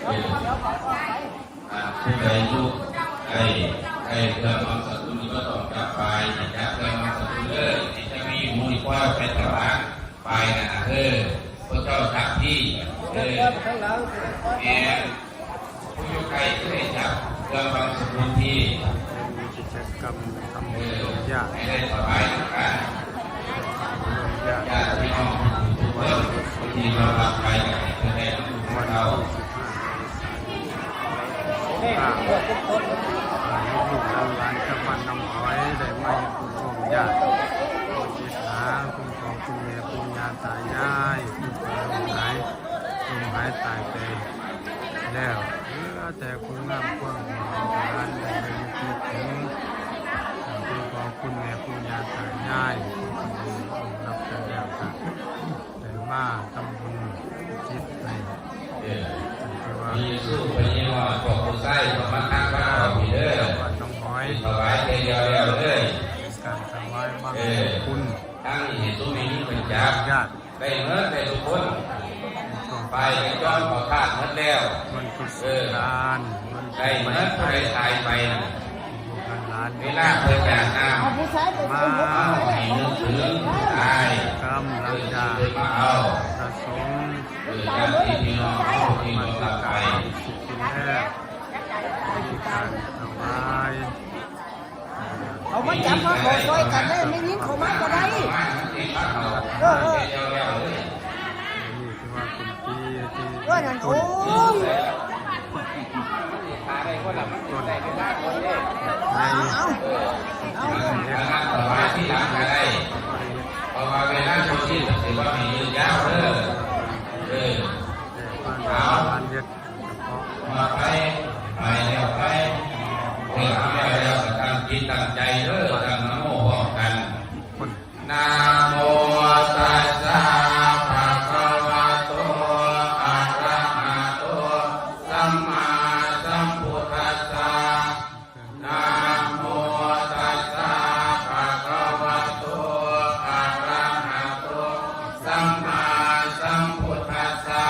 ผู้ใดยุกไอ้เกิดความสกุลก็ต้องกลับไปจากเกิดความสกุลจะมีมูลค่าไปตลาดไปนะพระเจ้าทักที่แผู้ยุกไก่ก็ได้จับเกิดความสกุลที่กิจกรรมทำบุญญาติให้ได้สบายกันญาติพี่น้องทุกคนที่เรารับไปจะได้วันเราลูกหลานจะมันนำหอยได้มาคุณชมญาติคุณจิตหาคุณพ่อคุณแม่คุณยาตายายคุณตาหายคุณหายตายไปแล้วแต่คุณงามความหลานได้ไปคิดถึงคุณพ่อคุณแม่คุณยาตายายคุณรับไปแล้วครับแต่มาทำบุญจิตให้มีสู้ไปยี่ห้อพวกผู้ใช้พวกมันข้างบ้านมีเด้อน้องหอยถวายเดียวแล้วเลยการถวายบางคุณทั้งนี้สู้มีนี่เป็นจับได้เมื่อได้ทุกคนไปย้อนขอคาดเมื่อแล้วมันกุศลทานได้เมื่อไปตายไปเวลาเคยจากน้ำมาให้นึกถึงตายกำลังจะมาเอาประสงค์ญาติพี่น้องที่มารับไปสิบแรกมีการถวายเอามาจับมาขอซอยกันได้ไม่ยิงเขามาก็ได้นี่คือว่าคุณพี่ที่ว่านั่นโอ้ยถวายที่หลังอะไรเพราะว่าเวลาโชว์ที่ถือว่ามียืนยาวเอามาไปแล้วไปเพื่อทำให้เราตั้งจิตตั้งใจตั้งนะโมพร้อมกันนะโมตัสสะภะคะวะโตอะระหะโตสัมมาสัมพุทธัสสะนะโมตัสสะภะคะวะโตอะระหะโตสัมมาสัมพุทธัสสะ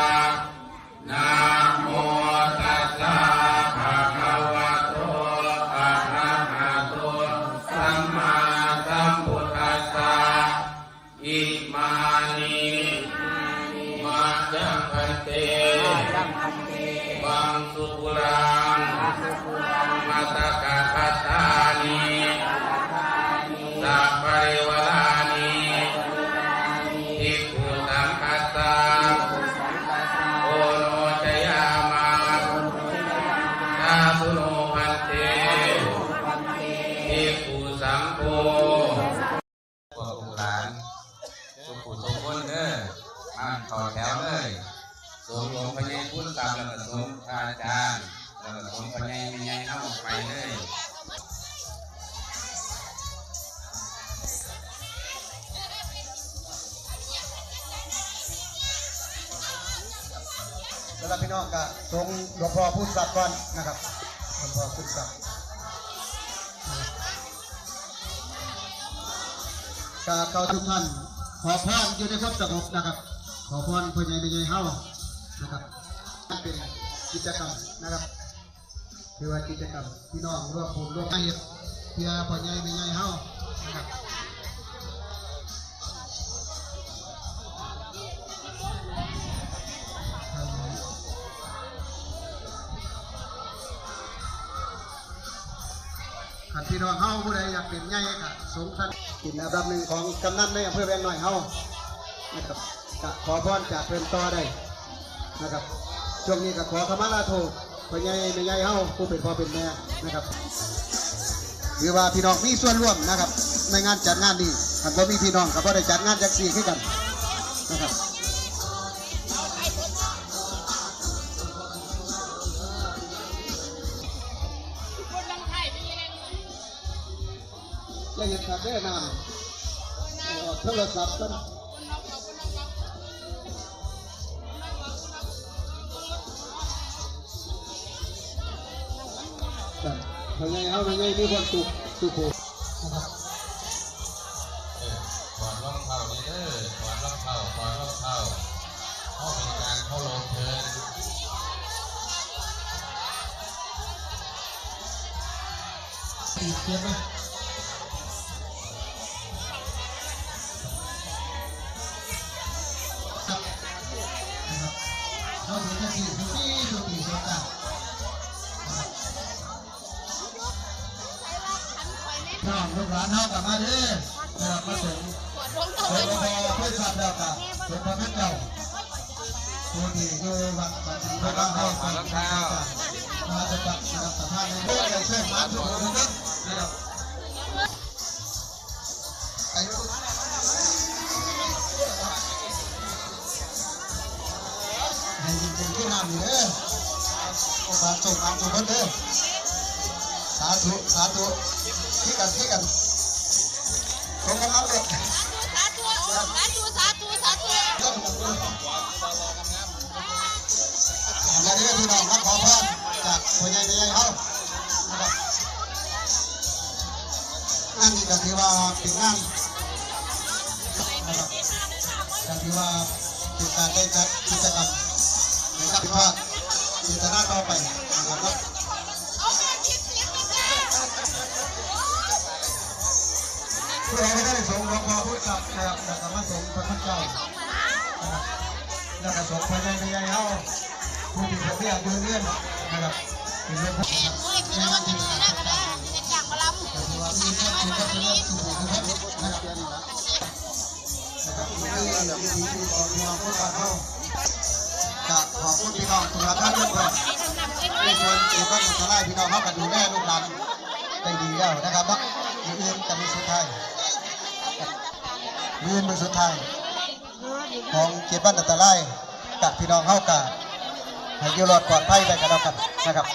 นะโมตัสสะภะคะวะโตอะระหะโตสัมมาสัมพุทธัสสะอิมานิมาจังคันเตบังสุกุลังมาตะกะคัตตานิสัพพะริวารานิภิกขุสังคัสสะโอโนจยามาตาสุโนพันเตภิกขุสังโฆพวกหลานสุขุสมบูรณ์มาต่อแถวเลยสมลงพญาพุทธตามแล้วก็สมอาจารย์แล้วก็สมพญาไม่ใหญ่เอาไปเลยแล้วพี่น้องก็ทรงหลวงพ่อพุทธศักดิ์ก่อนนะครับหลวงพ่อพุทธศักดิ์ก็ทุกท่านขอพรอยู่ในความสงบนะครับขอพรพ่อใหญ่แม่ใหญ่เฮานะครับเป็นกิจกรรมนะครับคือว่ากิจกรรมพี่น้องร่วมบุญร่วมเหตุเพื่อพ่อใหญ่แม่ใหญ่เฮานะครับพี่น้องเฮาผู้ใดอยากเป็นใหญ่ก็สงฆ์ท่านกินอันดับหนึ่งของกำนันในอำเภอแวงน้อยเฮานะครับขอพรจากเพื่อนต่อได้นะครับช่วงนี้ก็ขอขมาลาโทษพ่อใหญ่แม่ใหญ่เฮาผู้เป็นพ่อเป็นแม่นะครับหรือว่าพี่น้องมีส่วนร่วมนะครับในงานจัดงานนี้ถ้าบ่มีพี่น้องก็บ่ได้จัดงานจักสี่ขึ้นกันนะครับยังอยากได้นานโทรศัพท์กันทำไงเอาทำไงมีความสุขสุขถอดรองเท้านี่ถอดรองเท้าเขาเป็นการเข้าลงเทิน ตีเกียร์ไหมครับนะครับเราเห็นจะตีสุตีสุตีสุดาน้องลูกหลานเขากลับมาเด้อนะครับมาส่งโดยพอเพื่อนทราบแล้วกับหลวงพ่อแม่เจ้าตัวที่อยู่วัดปฏิบัติธรรมให้ฟังมาจะจับนะครับสัมภาษณ์ในเรื่องอะไรเช่นมาทุกคนนะครับอายุให้ยินดีที่นำอยู่เด้อโอกาสส่งน้ำส่งคนเด้อสาธุสาธุที่กันตรงกันน้ำเด็กอย่าเรียกพี่น้องมาขอพรจากพ่อใหญ่แม่ใหญ่เขานะครับงานนี้ก็ถือว่าเป็นงานนะครับก็ถือว่าเป็นการได้จัดกิจกรรมในการพิพาทจิตนาต่อไปนะครับผู้ใดไม่ได้ส่งหลวงพ่อพุทธกับนะครับแล้วก็มาส่งพระพุทธเจ้านะครับแล้วก็ส่งพ่อใหญ่แม่ใหญ่เขาผู้ที่เขาเรียกยืนเลื่อนนะครับเป็นเรื่องของในวันที่นะครับถือว่ามีความสุขกับเรื่องสุขของพระพุทธนะครับนะครับนี่คือวิถีของพี่น้องพุทธเขาจะขอบคุณพี่น้องทุกท่านเรื่องก่อนในส่วนที่ก็จะไล่พี่น้องเขากันดูแลลูกหลานได้ดีแล้วนะครับเนาะมีอื่นจะมีสุดท้ายมีอื่นเป็นสุดท้ายของเกียรติบ้านอัตไลกับพี่น้องเขากับให้อยู่รอดปลอดภัยไปกันแล้วกันนะครับ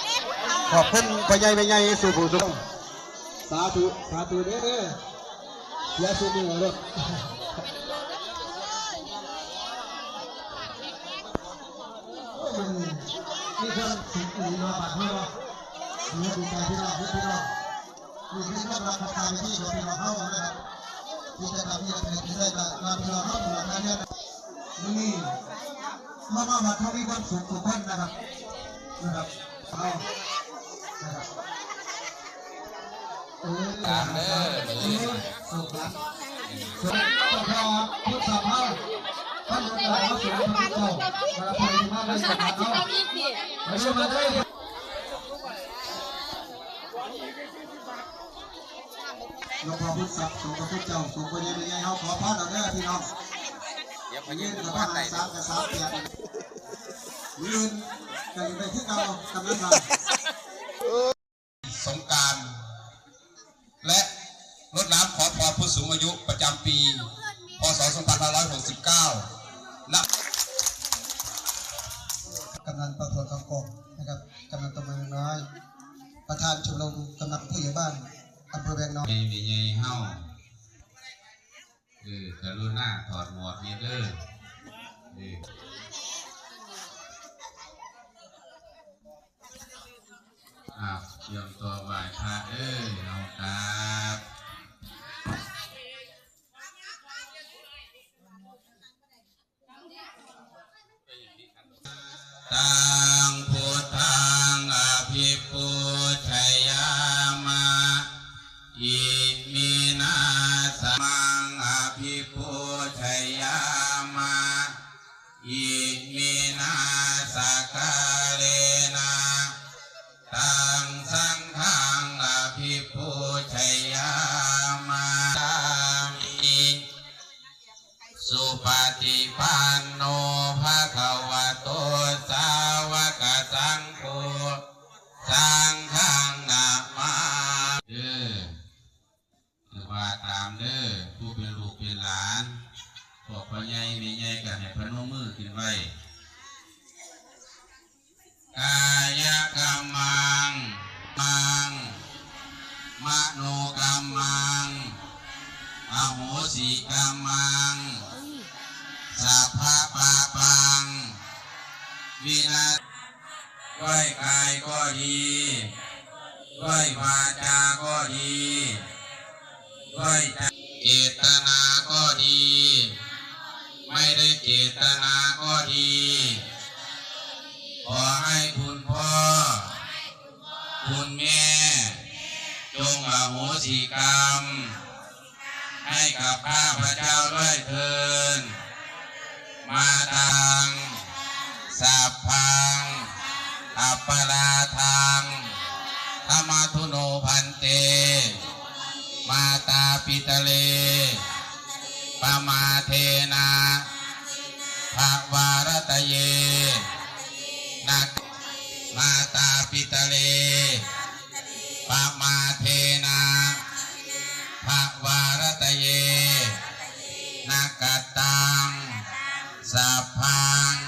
ขอบคุณพ่อใหญ่แม่ใหญ่สู่ผู้สูงสาธุสาธุเด้ออย่าสู้มือรถมีคนสุขอีมาบัดเพื่อมีดีใจพี่น้องพี่น้องมีพี่น้องรับประทานที่ของพี่น้องเข้านะครับที่จะทำที่จะเป็นที่ได้กับเราพี่น้องเข้าหมู่บ้านเนี่ยนี่มาบัดเขามีความสุขทุกคนนะครับเอานะครับตามเด้อ สุขนะสุขพอพุทธภาพท่านหลวงพ่อสุขพระเจ้าพระพุทธมาไม่สุขเขาไม่ใช่มาได้หลวงพ่อพุทธศักดิ์สุขพระพุทธเจ้าสุขพระเยซูใหญ่เขาขอพรเอาเด้อพี่น้องยืนกับพระหายสามกับสามเปียกยืนกันไปที่เรากำลังมาสงกรานต์และรดน้ำขอพรผู้สูงอายุประจำปีพศ 2569 ณ กำนันประพลทองกบนะครับกำนันตำบลน้อยประธานชมรมกำนันผู้ใหญ่บ้านอำเภอแวงน้อยมีใหญ่เฮากรุณาถอดหมวกนี่เด้อเตรียมตัวไหว้พระเอาครับตังพุทธังอภิปุชยามะอิมินาสมังอภิปุชยามะอิมินาสกาเลนะตังสังฆังอภิปุชยามะตามิสุปฏิปันโนภะคะวะโตสาวกสังโฆสังฆังนามาว่าตามเด้อผู้เป็นลูกเป็นหลานพวกพ่อใหญ่แม่ใหญ่กันให้พนมมือขึ้นไว้กายกรรมังมโนกรรมังอโหสิกรรมังสัพพะปาปังวินาศด้วยกายก็ดีด้วยวาจาก็ดีด้วยเจตนาก็ดีไม่ได้เจตนาก็ดีขอให้คุณพ่อคุณแม่จงอ สิกรรมให้กับข้าพเจ้าด้วยเถิดมาตังสัพพังอัปปลาทังธรรมทุโนพันเตมาตาปิตะเลปมาเทนะภวารตเยนักมาตาปิตะเลปมาเทนะภวารตเยนักตังสัพพัง